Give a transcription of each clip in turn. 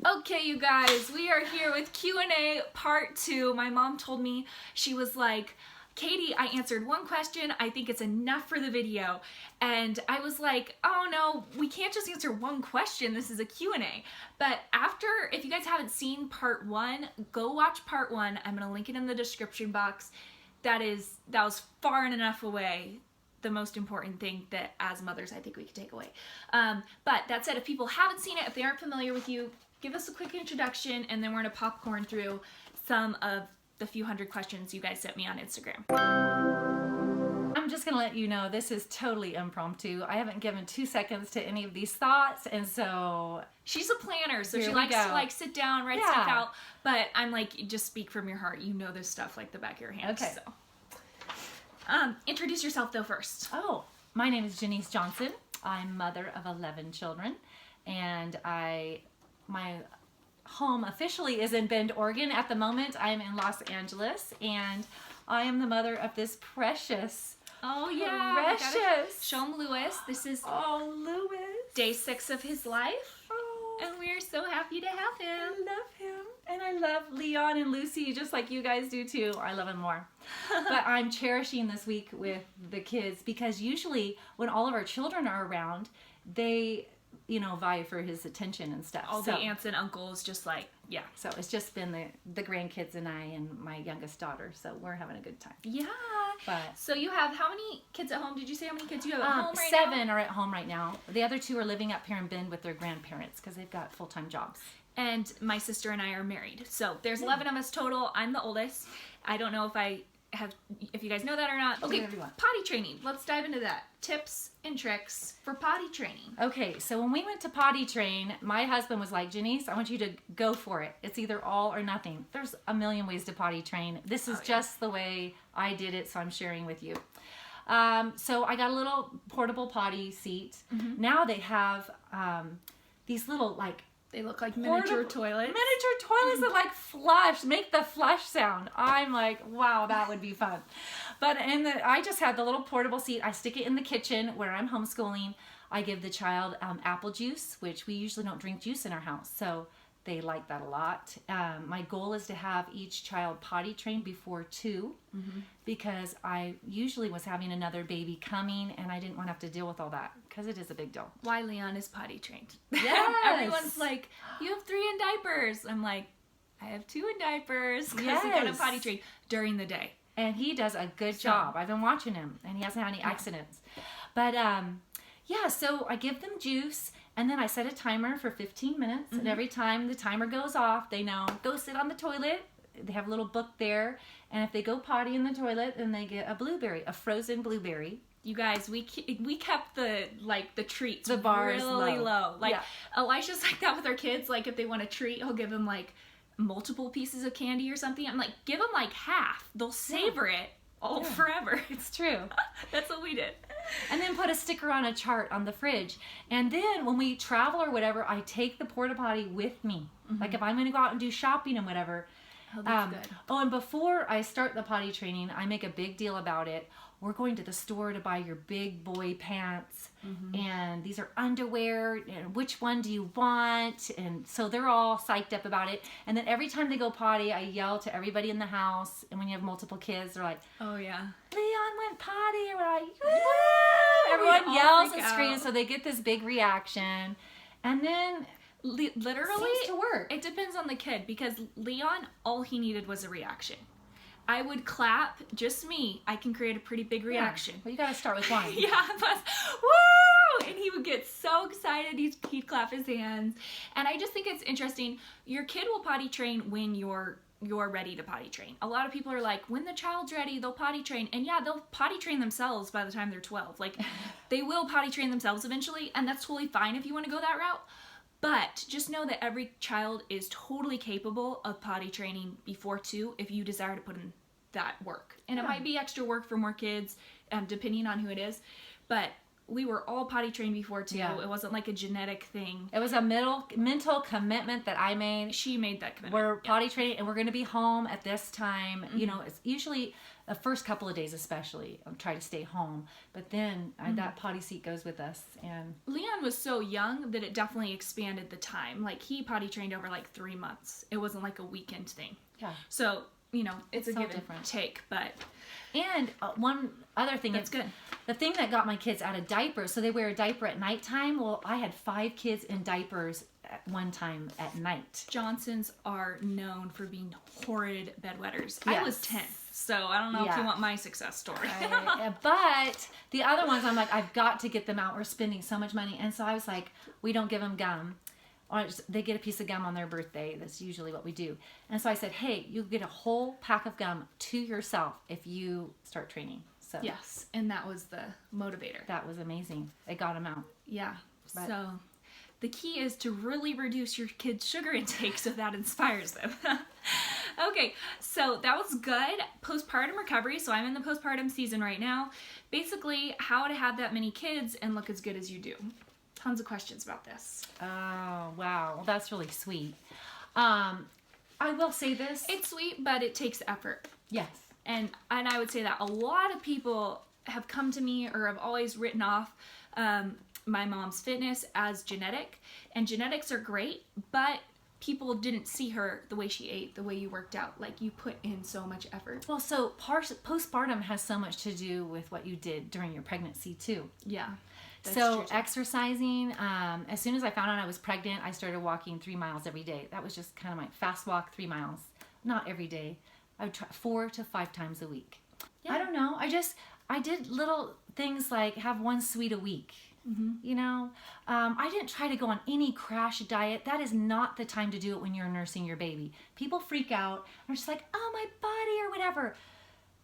Okay, you guys, we are here with Q&A part 2. My mom told me, she was like, Katie, I answered one question. I think it's enough for the video. And I was like, oh no, we can't just answer one question. This is a Q&A. But after, if you guys haven't seen part 1, go watch part 1. I'm going to link it in the description box. That was far and enough away the most important thing that as mothers I think we could take away. But that said, if people haven't seen it, if they aren't familiar with you, give us a quick introduction, and then we're going to popcorn through some of the few hundred questions you guys sent me on Instagram. I'm just going to let you know this is totally impromptu. I haven't given 2 seconds to any of these thoughts, and so... She's a planner, so Here she we likes go. to like sit down, write stuff out, but I'm like, just speak from your heart. You know this stuff like the back of your hand. Okay. So. Introduce yourself though first. Oh, my name is Jenise Johnson. I'm mother of 11 children, and my home officially is in Bend, Oregon. At the moment, I'm in Los Angeles, and I am the mother of this precious, Oh yeah, precious. show him Lewis. This is Lewis. day 6 of his life, and we are so happy to have I him. love him. And I love Leon and Lucy just like you guys do too. I love him more. But I'm cherishing this week with the kids because usually when all of our children are around, they, vie for his attention and stuff. All the aunts and uncles just like, yeah. So it's just been the grandkids and I and my youngest daughter. So we're having a good time. Yeah. But so you have how many kids at home? Did you say how many kids you have at home right 7 are at home right now. The other 2 are living up here in Bend with their grandparents because they've got full-time jobs. And my sister and I are married. So there's 11 of us total. I'm the oldest. I don't know if you guys know that or not. Okay, potty training. Let's dive into that. Tips and tricks for potty training. Okay, so when we went to potty train, my husband was like, Jenise, I want you to go for it. It's either all or nothing. There's a million ways to potty train. This is just the way I did it, so I'm sharing with you. So I got a little portable potty seat. Mm-hmm. Now they have these little they look like miniature toilets. Miniature toilets that make the flush sound. I'm like, wow, that would be fun. But I just had the little portable seat. I stick it in the kitchen where I'm homeschooling. I give the child apple juice, which we usually don't drink juice in our house. So they like that a lot. My goal is to have each child potty trained before 2 because I usually was having another baby coming and I didn't want to have to deal with all that because it is a big deal. Why Leon is potty trained. Yes. Everyone's like, you have 3 in diapers. I'm like, I have 2 in diapers because he got a potty train during the day. And he does a good job. I've been watching him and he hasn't had any accidents. But so I give them juice. And then I set a timer for 15 minutes, and every time the timer goes off, they know, go sit on the toilet. They have a little book there, and if they go potty in the toilet, then they get a blueberry, a frozen blueberry. You guys, we kept the treats, the bars really low. Elisha's like that with our kids. Like if they want a treat, he'll give them like multiple pieces of candy or something. I'm like, give them like half. They'll savor it forever. It's true. That's what we did. And then put a sticker on a chart on the fridge. And then when we travel or whatever, I take the porta potty with me. Like if I'm going to go out and do shopping and whatever. Oh, that's good. Oh, and before I start the potty training, I make a big deal about it. We're going to the store to buy your big boy pants, and these are underwear, and which one do you want? And so they're all psyched up about it. And then every time they go potty, I yell to everybody in the house, and when you have multiple kids, they're like, oh yeah, Leon went potty, and we're like, woo! Everyone yells and screams, so they get this big reaction. And then literally, seems to work. It depends on the kid, because Leon, all he needed was a reaction. I would clap, just me. I can create a pretty big reaction. Well, you gotta start with one. Yeah, woo! And he would get so excited. He'd clap his hands. And I just think it's interesting. Your kid will potty train when you're ready to potty train. A lot of people are like, when the child's ready, they'll potty train. And yeah, they'll potty train themselves by the time they're 12. Like, they will potty train themselves eventually, and that's totally fine if you want to go that route. But just know that every child is totally capable of potty training before 2 if you desire to put in that work. And it might be extra work for more kids, depending on who it is. But we were all potty trained before too. Yeah. It wasn't like a genetic thing. It was a mental commitment that I made. She made that commitment. We're potty trained and we're going to be home at this time. You know, it's usually the first couple of days, especially. I'm trying to stay home, but then that potty seat goes with us. And Leon was so young that it definitely expanded the time. Like he potty trained over like 3 months. It wasn't like a weekend thing. yeah. So, you know, it's a so give and different. take, but And one other thing. that's good. The thing that got my kids out of diapers, so they wear a diaper at nighttime. Well, I had 5 kids in diapers at one time at night. Johnsons are known for being horrid bedwetters. I Yes. was 10, so I don't know if you Yeah. want my success story. But the other ones, I'm like, I've got to get them out. We're spending so much money. And so I was like, we don't give them gum. Or they get a piece of gum on their birthday. That's usually what we do. And so I said, hey, you get a whole pack of gum to yourself if you start training. So Yes, and that was the motivator. that was amazing. It got them out. Yeah. But- So the key is to really reduce your kids' sugar intake so that inspires them. Okay, so that was good. Postpartum recovery. So I'm in the postpartum season right now. Basically, how to have that many kids and look as good as you do. Tons of questions about this. Oh, wow. Well, that's really sweet. I will say this. It's sweet, but it takes effort. Yes. And I would say that a lot of people have come to me or have always written off my mom's fitness as genetic. And genetics are great, but people didn't see her the way she ate, the way you worked out. Like, you put in so much effort. Well, so postpartum has so much to do with what you did during your pregnancy, too. Yeah. That's So true, too. exercising, as soon as I found out I was pregnant, I started walking 3 miles every day. That was just kind of my fast walk, 3 miles. Not every day. I would try 4 to 5 times a week. Yeah. I don't know. I did little things like have one sweet a week. You know, I didn't try to go on any crash diet. That is not the time to do it when you're nursing your baby. People freak out. They're just like, oh, my body or whatever.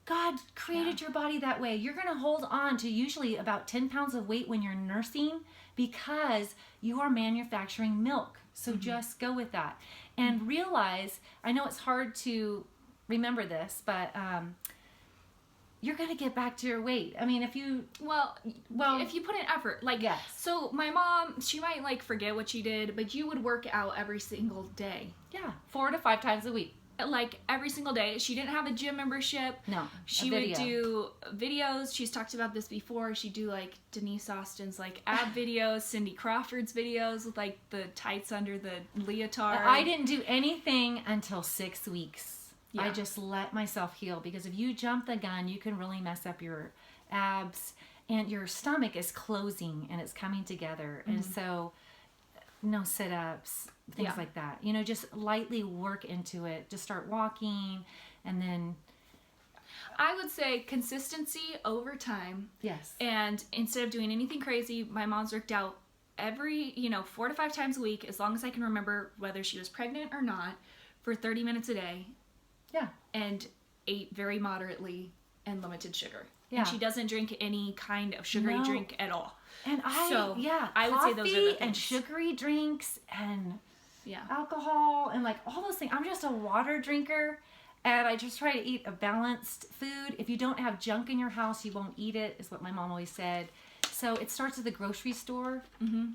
God created your body that way. You're going to hold on to usually about 10 pounds of weight when you're nursing because you are manufacturing milk. So just go with that. And realize, I know it's hard to remember this, but you're going to get back to your weight. I mean, if you... Well, if you put in effort, like, Yes. So my mom, she might like forget what she did, but you would work out every single day. Yeah, 4 to 5 times a week. Like every single day. She didn't have a gym membership. No, She a would video. do videos. She's talked about this before. She'd do like Denise Austin's like ab videos, Cindy Crawford's videos with like the tights under the leotard. I didn't do anything until 6 weeks. Yeah. I just let myself heal because if you jump the gun, you can really mess up your abs and your stomach is closing and it's coming together. And so no sit-ups, things Yeah. like that. You know, just lightly work into it. Just start walking and then, I would say consistency over time. yes. And instead of doing anything crazy, my mom's worked out every, 4 to 5 times a week, as long as I can remember, whether she was pregnant or not, for 30 minutes a day. Yeah. And ate very moderately and limited sugar. Yeah. And she doesn't drink any kind of sugary No. drink at all. And I would say those are the coffee and things. sugary drinks and Yeah. alcohol and like all those things. I'm just a water drinker and I just try to eat a balanced food. If you don't have junk in your house, you won't eat it, is what my mom always said. So it starts at the grocery store.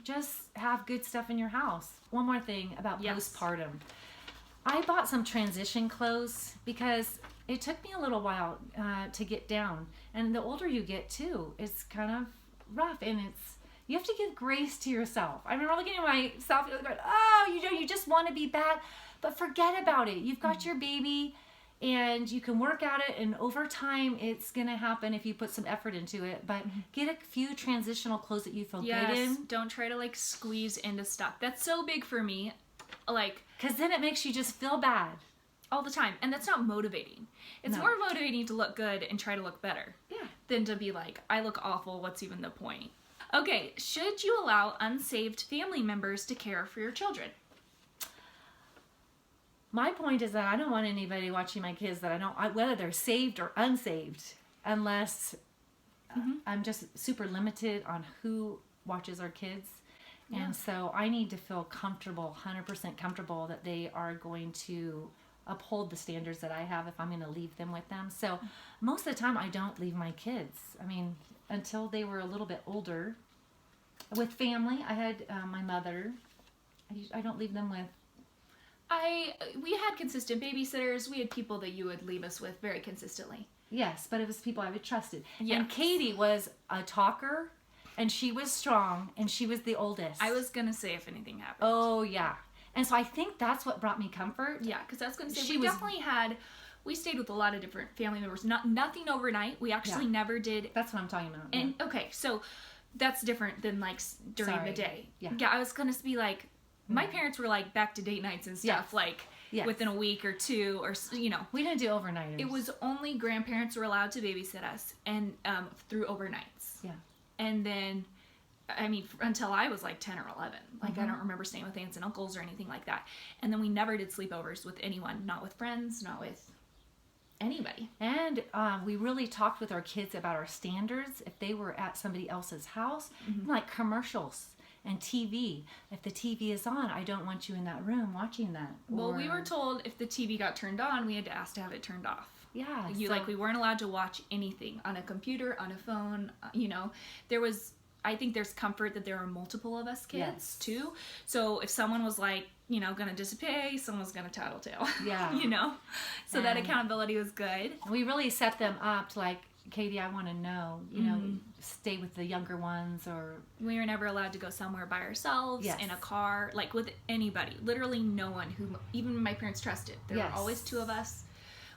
Just have good stuff in your house. One more thing about Yes. postpartum. I bought some transition clothes because it took me a little while to get down. And the older you get too, it's kind of rough and you have to give grace to yourself. I remember looking at myself and going, oh, you just want to be back, but forget about it. You've got your baby and you can work at it, and over time it's going to happen if you put some effort into it. But get a few transitional clothes that you feel good Yes. in. Don't try to like squeeze into stuff. That's so big for me. Like Because then it makes you just feel bad. all the time. And that's not motivating. It's No. more motivating to look good and try to look better. Yeah. Than to be like, I look awful. What's even the point? Okay. Should you allow unsaved family members to care for your children? My point is that I don't want anybody watching my kids that whether they're saved or unsaved, unless I'm just super limited on who watches our kids. Yeah. And so I need to feel comfortable, 100% comfortable that they are going to uphold the standards that I have if I'm going to leave them with them. So most of the time I don't leave my kids. I mean, until they were a little bit older. With family, I had my mother. I don't leave them with. We had consistent babysitters. We had people that you would leave us with very consistently. Yes, but it was people I would trusted. Yes. And Katie was a talker, and she was strong, and she was the oldest. I was going to say if anything happened. Oh, yeah. And so I think that's what brought me comfort. Yeah, because I was going to say, we stayed with a lot of different family members. Nothing overnight. We actually never did. That's what I'm talking about. And okay, so that's different than like during the day. Yeah. I was going to be like, my parents were like back to date nights and stuff, like within a week or two, or we didn't do overnighters. It was only grandparents were allowed to babysit us, and through overnights. Yeah. And then, I mean, until I was like 10 or 11. Like, I don't remember staying with aunts and uncles or anything like that. And then we never did sleepovers with anyone, not with friends, not with anybody. And we really talked with our kids about our standards if they were at somebody else's house, like commercials and TV. If the TV is on, I don't want you in that room watching that. Well, we were told if the TV got turned on, we had to ask to have it turned off. Yeah. We weren't allowed to watch anything on a computer, on a phone. I think there's comfort that there are multiple of us kids too. So if someone was like, gonna disobey, someone's gonna tattletale. Yeah. So that accountability was good. We really set them up to like, Katie, I want to know, stay with the younger ones, or we were never allowed to go somewhere by ourselves in a car, like with anybody. Literally no one who even my parents trusted. There were always two of us.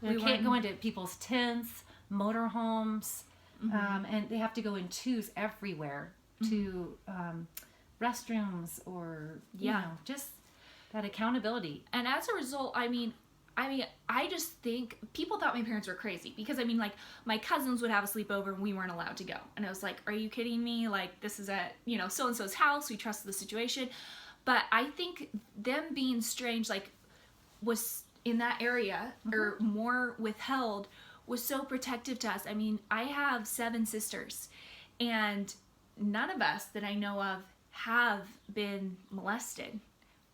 We can't go into people's tents, motorhomes, and they have to go in twos everywhere to restrooms or just that accountability. And as a result, I just think people thought my parents were crazy because like my cousins would have a sleepover and we weren't allowed to go. And I was like, are you kidding me? Like, this is at, so-and-so's house. We trust the situation. But I think them being strange, like, was in that area or more withheld was so protective to us. I mean, I have 7 sisters and none of us that I know of have been molested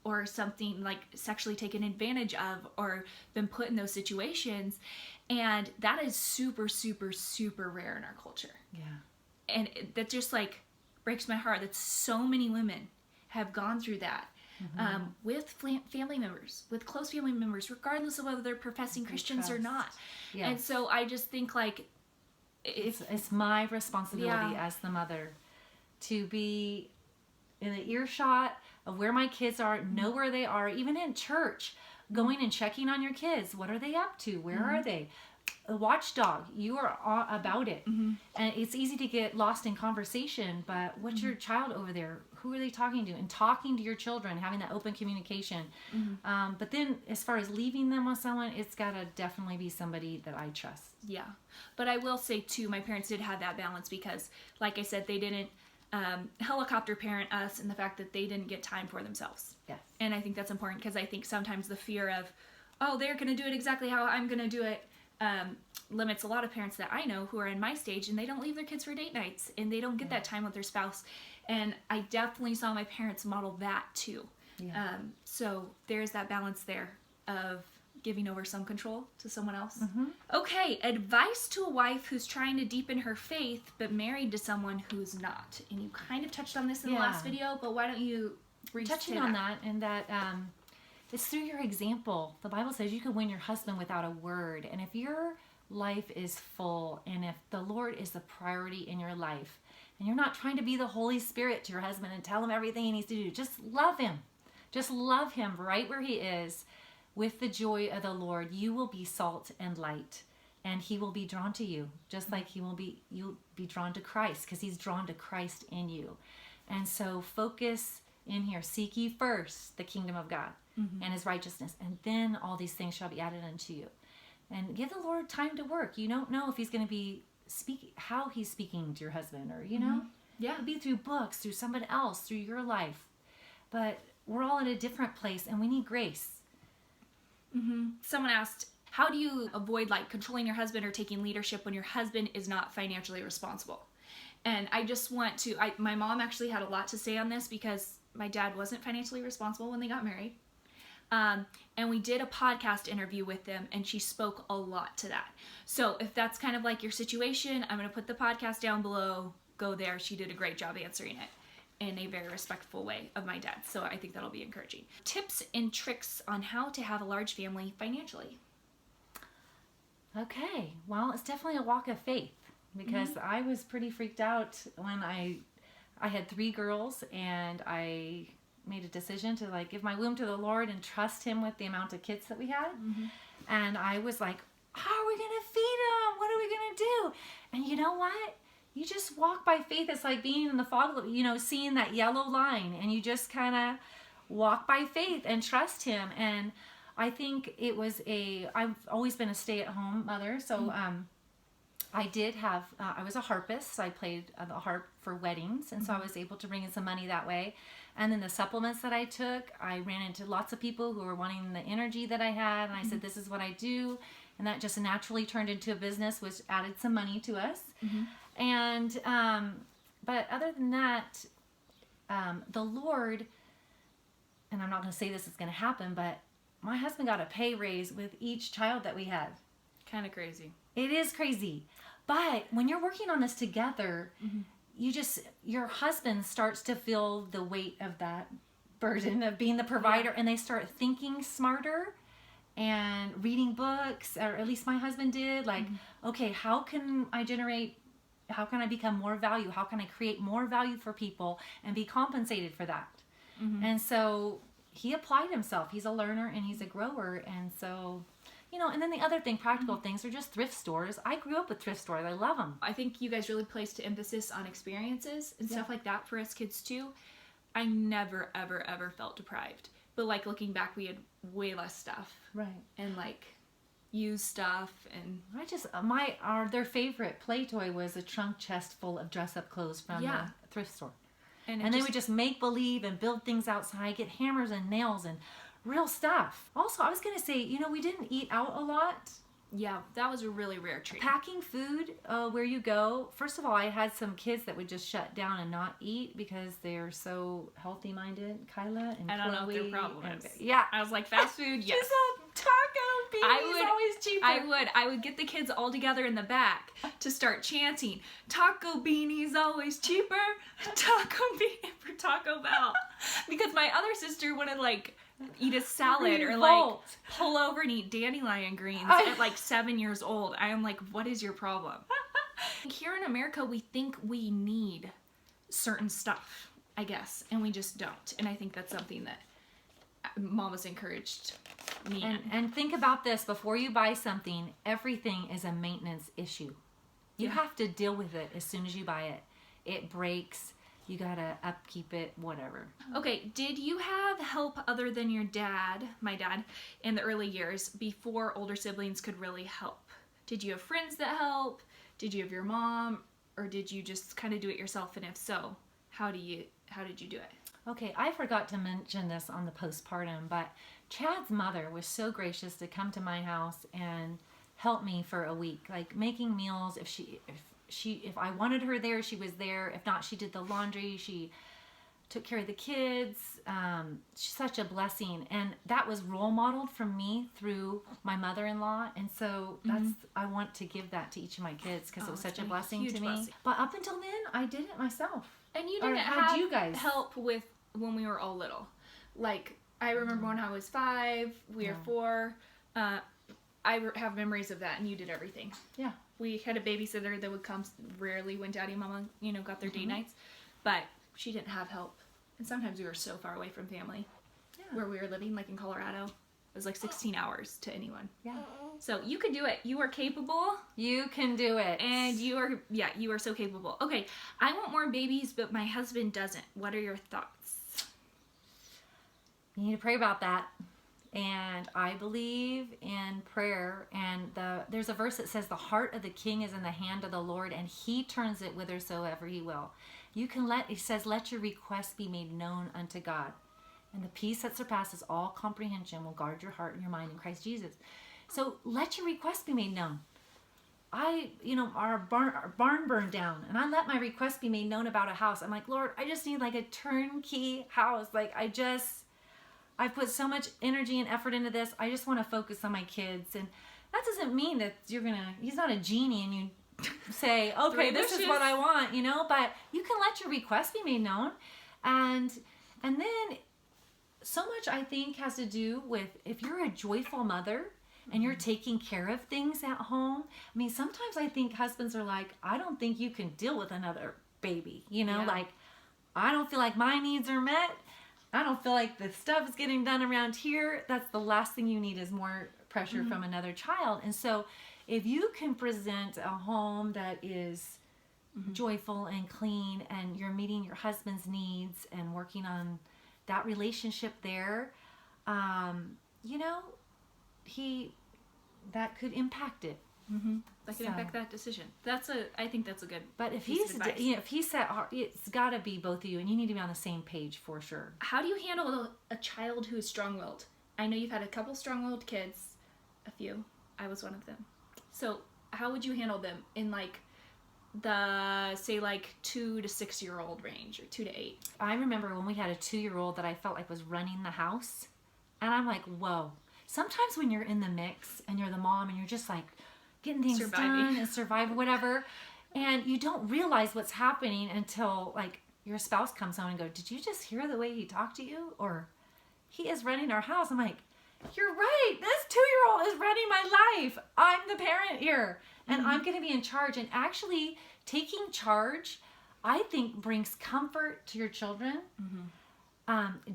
or something like sexually taken advantage of or been put in those situations. And that is super, super, super rare in our culture. Yeah. And that just like breaks my heart that so many women have gone through that with family members, with close family members, regardless of whether they're professing Christians or not. Yes. And so I just think like it's my responsibility as the mother to be in the earshot of where my kids are, know where they are, even in church, going and checking on your kids. What are they up to? Where are they? A watchdog. You are about it. And it's easy to get lost in conversation, but what's your child over there? Who are they talking to? And talking to your children, having that open communication. But then as far as leaving them with someone, it's got to definitely be somebody that I trust. Yeah. But I will say too, my parents did have that balance because, like I said, they didn't helicopter parent us in the fact that they didn't get time for themselves. Yes. And I think that's important because I think sometimes the fear of, oh, they're going to do it exactly how I'm going to do it, limits a lot of parents that I know who are in my stage and they don't leave their kids for date nights and they don't get that time with their spouse. And I definitely saw my parents model that too. Yeah. So there's that balance there of giving over some control to someone else. Okay, advice to a wife who's trying to deepen her faith but married to someone who's not. And you kind of touched on this in the last video, but why don't you touching on that and that it's through your example. The Bible says you can win your husband without a word. And if your life is full and if the Lord is the priority in your life and you're not trying to be the Holy Spirit to your husband and tell him everything he needs to do, just love him. Just love him right where he is. With the joy of the Lord, you will be salt and light, and he will be drawn to you, just like you'll be drawn to Christ, because he's drawn to Christ in you. And so focus in here. Seek ye first the kingdom of God and his righteousness, and then all these things shall be added unto you. And give the Lord time to work. You don't know if he's going to be how he's speaking to your husband, or it'll be through books, through someone else, through your life. But we're all at a different place, and we need grace. Someone asked, how do you avoid like controlling your husband or taking leadership when your husband is not financially responsible? And I just want to, my mom actually had a lot to say on this because my dad wasn't financially responsible when they got married. And we did a podcast interview with them, and she spoke a lot to that. So if that's kind of like your situation, I'm going to put the podcast down below. Go there. She did a great job answering it in a very respectful way of my dad. So I think that'll be encouraging. Tips and tricks on how to have a large family financially. Okay, well, it's definitely a walk of faith, because I was pretty freaked out when I had 3 girls, and I made a decision to like give my womb to the Lord and trust him with the amount of kids that we had. And I was like, how are we going to feed them? What are we going to do? And you know what? You just walk by faith. It's like being in the fog, you know, seeing that yellow line, and you just kind of walk by faith and trust him. And I think it was I've always been a stay-at-home mother. So I did have, I was a harpist. So I played the harp for weddings. And so I was able to bring in some money that way. And then the supplements that I took, I ran into lots of people who were wanting the energy that I had. And I said, this is what I do. And that just naturally turned into a business, which added some money to us. And, but other than that, the Lord, and I'm not going to say this is going to happen, but my husband got a pay raise with each child that we had. Kind of crazy. It is crazy. But when you're working on this together, your husband starts to feel the weight of that burden of being the provider, and they start thinking smarter and reading books, or at least my husband did, like, okay, how can I become more value? How can I create more value for people and be compensated for that? And so he applied himself. He's a learner and he's a grower. And so, you know, and then the other thing, practical things are just thrift stores. I grew up with thrift stores. I love them. I think you guys really placed emphasis on experiences and stuff like that for us kids too. I never, ever, ever felt deprived. But like looking back, we had way less stuff. Right. And like used stuff, and I just, their favorite play toy was a trunk chest full of dress-up clothes from the thrift store. And they would just make believe and build things outside, get hammers and nails and real stuff. Also, I was going to say, you know, we didn't eat out a lot. Yeah, that was a really rare treat. Packing food where you go. First of all, I had some kids that would just shut down and not eat because they're so healthy-minded. Kyla and I don't know what their Chloe problem and, is. Yeah. I was like, fast food, yes. Just a taco beanie is always cheaper. I would get the kids all together in the back to start chanting, Taco Beanie's always cheaper, Taco Beanie for Taco Bell. Because my other sister wanted like eat a salad or like pull over and eat dandelion greens at like 7 years old. I am like, what is your problem? Here in America, we think we need certain stuff, I guess, and we just don't. And I think that's something that Mama's encouraged me in. And think about this, before you buy something, everything is a maintenance issue. You have to deal with it as soon as you buy it. It breaks. You gotta upkeep it, whatever. Okay, did you have help other than your dad, my dad, in the early years before older siblings could really help? Did you have friends that help? Did you have your mom? Or did you just kind of do it yourself? And if so, how did you do it? Okay, I forgot to mention this on the postpartum, but Chad's mother was so gracious to come to my house and help me for a week, like making meals. If I wanted her there, she was there. If not, she did the laundry. She took care of the kids. She's such a blessing. And that was role modeled from me through my mother-in-law. And so I want to give that to each of my kids because it was such a blessing to me. Blessing. But up until then, I did it myself. And you didn't have you guys help with when we were all little. Like, I remember when I was 5, we were 4. I have memories of that, and you did everything. Yeah. We had a babysitter that would come rarely when Daddy and Mama, got their day nights. But she didn't have help. And sometimes we were so far away from family. Yeah. Where we were living, like in Colorado. It was like 16 hours to anyone. Yeah. So you could do it. You are capable. You can do it. And you are so capable. Okay, I want more babies, but my husband doesn't. What are your thoughts? You need to pray about that. And I believe in prayer, and there's a verse that says the heart of the king is in the hand of the Lord, and he turns it whithersoever he will. It says, let your requests be made known unto God, and the peace that surpasses all comprehension will guard your heart and your mind in Christ Jesus. So let your requests be made known. Our barn burned down, and I let my request be made known about a house. I'm like, Lord, I just need like a turnkey house. Like I I've put so much energy and effort into this. I just want to focus on my kids. And that doesn't mean that he's not a genie and you say, okay, this is what I want, you know, but you can let your request be made known. And then so much, I think, has to do with if you're a joyful mother and you're taking care of things at home. I mean, sometimes I think husbands are like, I don't think you can deal with another baby, you know, like, I don't feel like my needs are met. I don't feel like the stuff is getting done around here. That's the last thing you need is more pressure from another child. And so if you can present a home that is joyful and clean and you're meeting your husband's needs and working on that relationship there, you know, that could impact it. That could impact that decision. I think that's a good. But if if he said, it's got to be both of you, and you need to be on the same page for sure. How do you handle a child who is strong-willed? I know you've had a couple strong-willed kids, a few. I was one of them. So how would you handle them in like the, say, like 2 to 6 year old range, or 2 to 8? I remember when we had a 2-year-old that I felt like was running the house, and I'm like, whoa. Sometimes when you're in the mix and you're the mom and you're just like getting things done and survive whatever, and you don't realize what's happening until like your spouse comes home and go, did you just hear the way he talked to you? Or he is running our house. I'm like, you're right. This 2-year-old is running my life. I'm the parent here and I'm going to be in charge. And actually taking charge, I think, brings comfort to your children,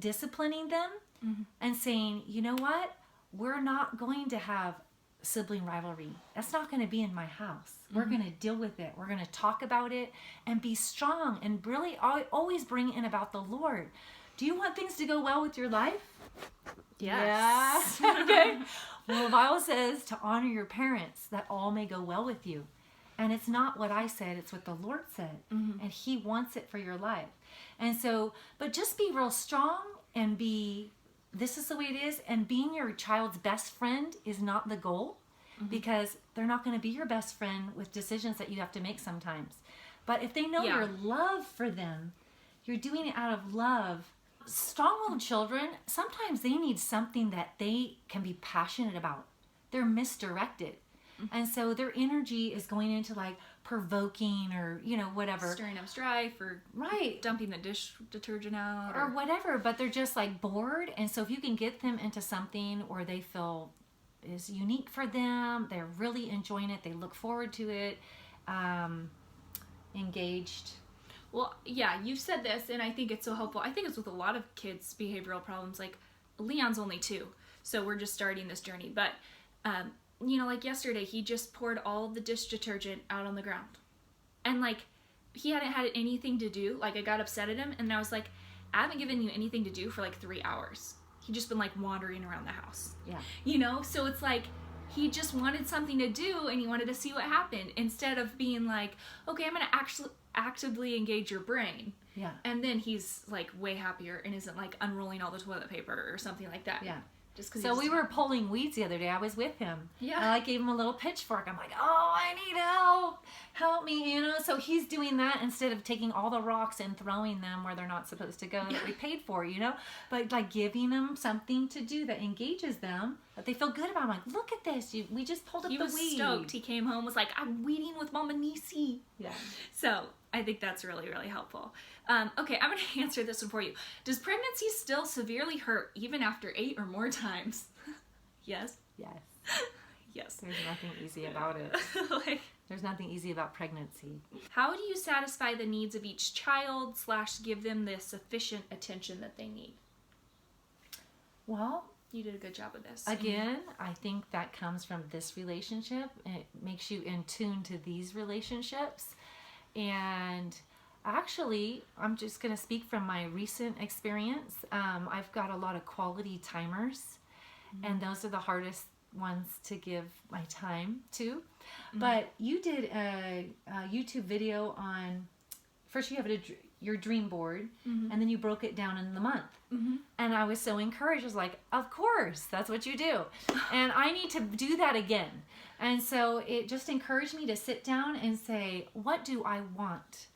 disciplining them and saying, you know what? We're not going to have sibling rivalry. That's not going to be in my house. We're going to deal with it. We're going to talk about it and be strong and really always bring in about the Lord. Do you want things to go well with your life? Yes. Yeah. Okay. Well, the Bible says to honor your parents that all may go well with you. And it's not what I said, it's what the Lord said. And He wants it for your life. And so, but just be real strong and this is the way it is. And being your child's best friend is not the goal, because they're not going to be your best friend with decisions that you have to make sometimes. But if they know your love for them, you're doing it out of love. Strong-willed children, sometimes they need something that they can be passionate about. They're misdirected. And so their energy is going into like provoking or, you know, whatever. Stirring up strife or dumping the dish detergent out. Or whatever, but they're just like bored. And so if you can get them into something where they feel is unique for them, they're really enjoying it, they look forward to it, engaged. Well, yeah, you've said this, and I think it's so helpful. I think it's with a lot of kids' behavioral problems. Like, Leon's only 2, so we're just starting this journey. But, you know, like yesterday, he just poured all the dish detergent out on the ground. And, like, he hadn't had anything to do. Like, I got upset at him, and I was like, I haven't given you anything to do for, like, 3 hours. He just been, like, wandering around the house. Yeah. You know? So it's like, he just wanted something to do, and he wanted to see what happened, instead of being like, okay, I'm going to actively engage your brain. Yeah. And then he's like way happier and isn't like unrolling all the toilet paper or something like that. Yeah. Just because. So we were pulling weeds the other day. I was with him. Yeah. And I gave him a little pitchfork. I'm like, oh, I need help. Help me, you know. So he's doing that instead of taking all the rocks and throwing them where they're not supposed to go that we paid for, you know. But like giving them something to do that engages them, that they feel good about. I'm like, look at this. We just pulled up the weed. He was stoked. He came home, was like, I'm weeding with Mama Nisi. Yeah. So I think that's really, really helpful. Okay, I'm going to answer this one for you. Does pregnancy still severely hurt even after 8 or more times? Yes. Yes. Yes. There's nothing easy about it. There's nothing easy about pregnancy. How do you satisfy the needs of each child / give them the sufficient attention that they need? Well, you did a good job of this. Again, I think that comes from this relationship. It makes you in tune to these relationships. And actually, I'm just going to speak from my recent experience. I've got a lot of quality timers, and those are the hardest ones to give my time to. But you did a YouTube video on, first you have your dream board, and then you broke it down in the month. And I was so encouraged. I was like, of course, that's what you do. And I need to do that again. And so it just encouraged me to sit down and say, what do I want?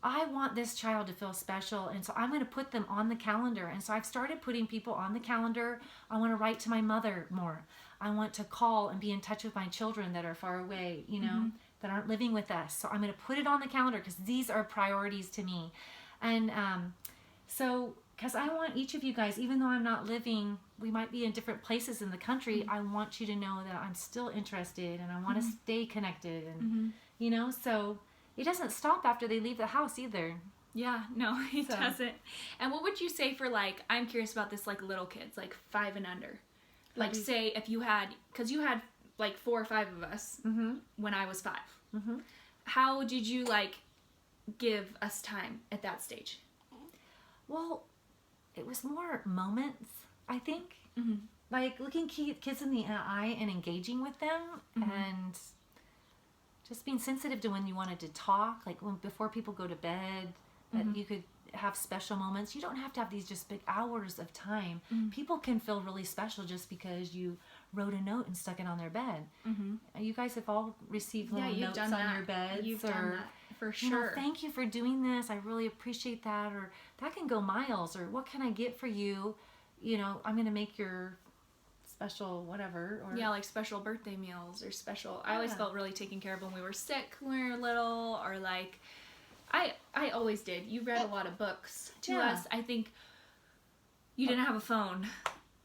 I want this child to feel special, and so I'm going to put them on the calendar. And so I've started putting people on the calendar. I want to write to my mother more. I want to call and be in touch with my children that are far away, you know, that aren't living with us. So I'm going to put it on the calendar because these are priorities to me. And so, because I want each of you guys, even though I'm not living, we might be in different places in the country, I want you to know that I'm still interested and I want to stay connected. And, you know, so it doesn't stop after they leave the house either. Yeah, no, it doesn't. And what would you say for, like, I'm curious about this, like, little kids, like 5 and under. Like, say if you had, because you had like 4 or 5 of us when I was 5. How did you, like, give us time at that stage? Well, it was more moments, I think. Like looking kids in the eye and engaging with them and just being sensitive to when you wanted to talk, like before people go to bed, that you could have special moments. You don't have to have these just big hours of time. People can feel really special just because you wrote a note and stuck it on their bed. You guys have all received little notes on your beds. You've done that, for sure. You know, thank you for doing this. I really appreciate that. Or that can go miles. Or what can I get for you? You know, I'm going to make your special whatever. Or yeah, like special birthday meals or special. I always felt really taken care of when we were sick when we were little, or like I always did. You read a lot of books to us. I think you didn't have a phone,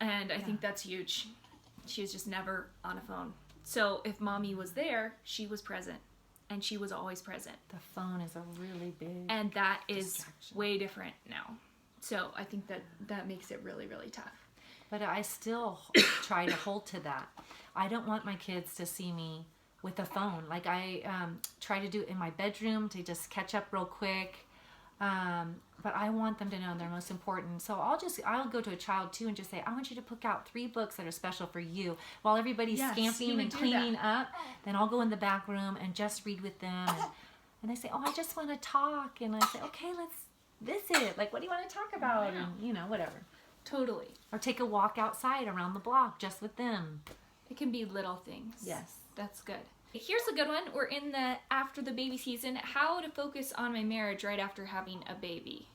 and I think that's huge. She was just never on a phone. So if mommy was there, she was present, and she was always present. The phone is a really big and that is distraction. way different now. So I think that makes it really, really tough. But I still try to hold to that. I don't want my kids to see me with a phone. Like I try to do it in my bedroom to just catch up real quick. But I want them to know they're most important. So I'll go to a child too and just say, I want you to pick out 3 books that are special for you. While everybody's scamping and cleaning up, then I'll go in the back room and just read with them. And they say, oh, I just want to talk. And I say, okay, let's visit. Like, what do you want to talk about? And, you know, whatever. Totally. Or take a walk outside around the block just with them. It can be little things. Yes. That's good. Here's a good one. We're in the after the baby season. How to focus on my marriage right after having a baby.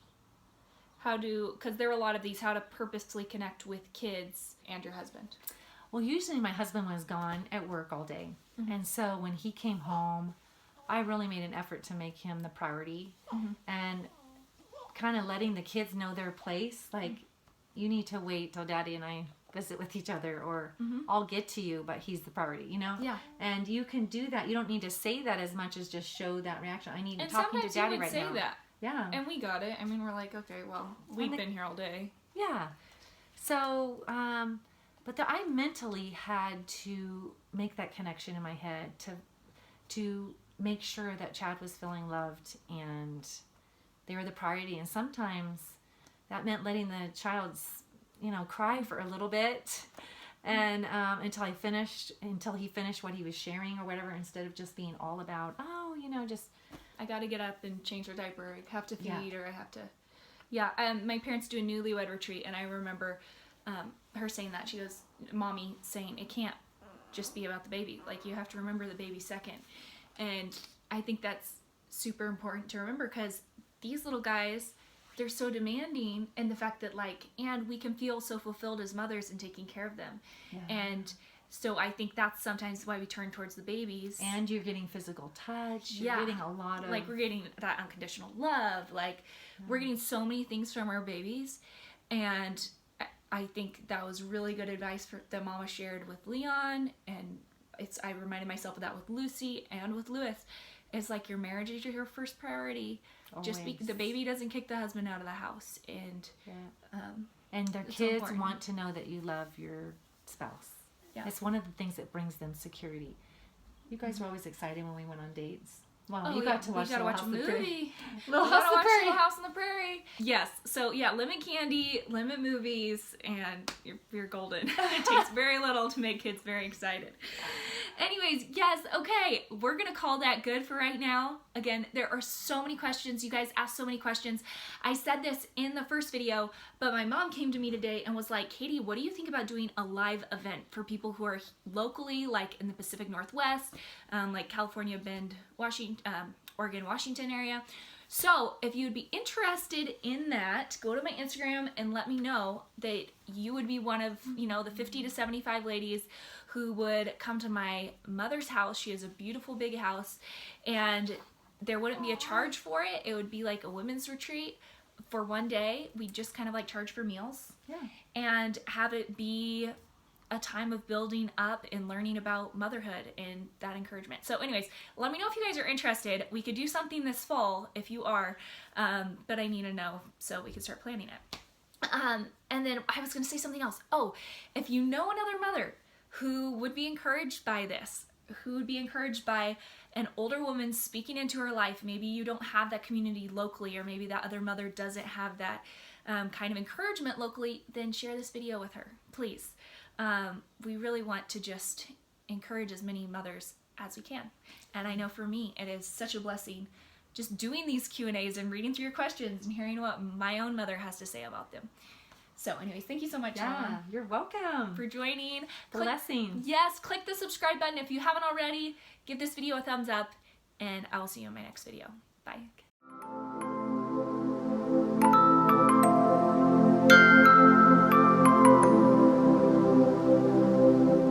Because there are a lot of these, how to purposely connect with kids and your husband. Well, usually my husband was gone at work all day. And so when he came home, I really made an effort to make him the priority. And kind of letting the kids know their place. Like, you need to wait till Daddy and I visit with each other, or I'll get to you, but he's the priority, you know? Yeah. And you can do that. You don't need to say that as much as just show that reaction. I need to talking to Daddy right now. And sometimes you would say that. Yeah. And we got it. I mean, we're like, okay, well, we've been here all day. Yeah. So, but I mentally had to make that connection in my head to make sure that Chad was feeling loved and they were the priority. And sometimes that meant letting the child's, cry for a little bit, and until he finished what he was sharing or whatever, instead of just being all about, just I got to get up and change her diaper. I have to feed her. I have to. Yeah. My parents do a newlywed retreat, and I remember her saying that. She goes, Mommy saying, it can't just be about the baby. Like, you have to remember the baby second. And I think that's super important to remember, because these little guys, they're so demanding, and the fact that and we can feel so fulfilled as mothers in taking care of them. Yeah. And so I think that's sometimes why we turn towards the babies. And you're getting physical touch. You're getting a lot of... we're getting that unconditional love. We're getting so many things from our babies. And I think that was really good advice that Mama shared with Leon. And I reminded myself of that with Lucy and with Lewis. It's like your marriage is your first priority. Always. The baby doesn't kick the husband out of the house. And their kids want to know that you love your spouse. Yeah. It's one of the things that brings them security. You guys were always excited when we went on dates. Well, you got to watch Little House on the Prairie. Little House on the Prairie. Yes. So, lemon candy, lemon movies, and you're golden. It takes very little to make kids very excited. Anyways, yes, okay. We're going to call that good for right now. Again, there are so many questions. You guys asked so many questions. I said this in the first video, but my mom came to me today and was like, Katie, what do you think about doing a live event for people who are locally, in the Pacific Northwest, California, Bend, Washington, Oregon, Washington area. So if you'd be interested in that, go to my Instagram and let me know that you would be one of, you know, the 50 to 75 ladies who would come to my mother's house. She has a beautiful big house, and there wouldn't be a charge for it. It would be like a women's retreat for one day. We just kind of like charge for meals, and have it be a time of building up and learning about motherhood and that encouragement. So anyways, let me know if you guys are interested. We could do something this fall if you are, but I need to know so we can start planning it. And then I was going to say something else. Oh, if you know another mother who would be encouraged by this, who would be encouraged by an older woman speaking into her life, maybe you don't have that community locally, or maybe that other mother doesn't have that kind of encouragement locally, then share this video with her, please. We really want to just encourage as many mothers as we can. And I know for me, it is such a blessing just doing these Q&As and reading through your questions and hearing what my own mother has to say about them. So anyways, thank you so much, Mom, you're welcome for joining. Blessings. Yes, click the subscribe button if you haven't already. Give this video a thumbs up, and I will see you in my next video. Bye.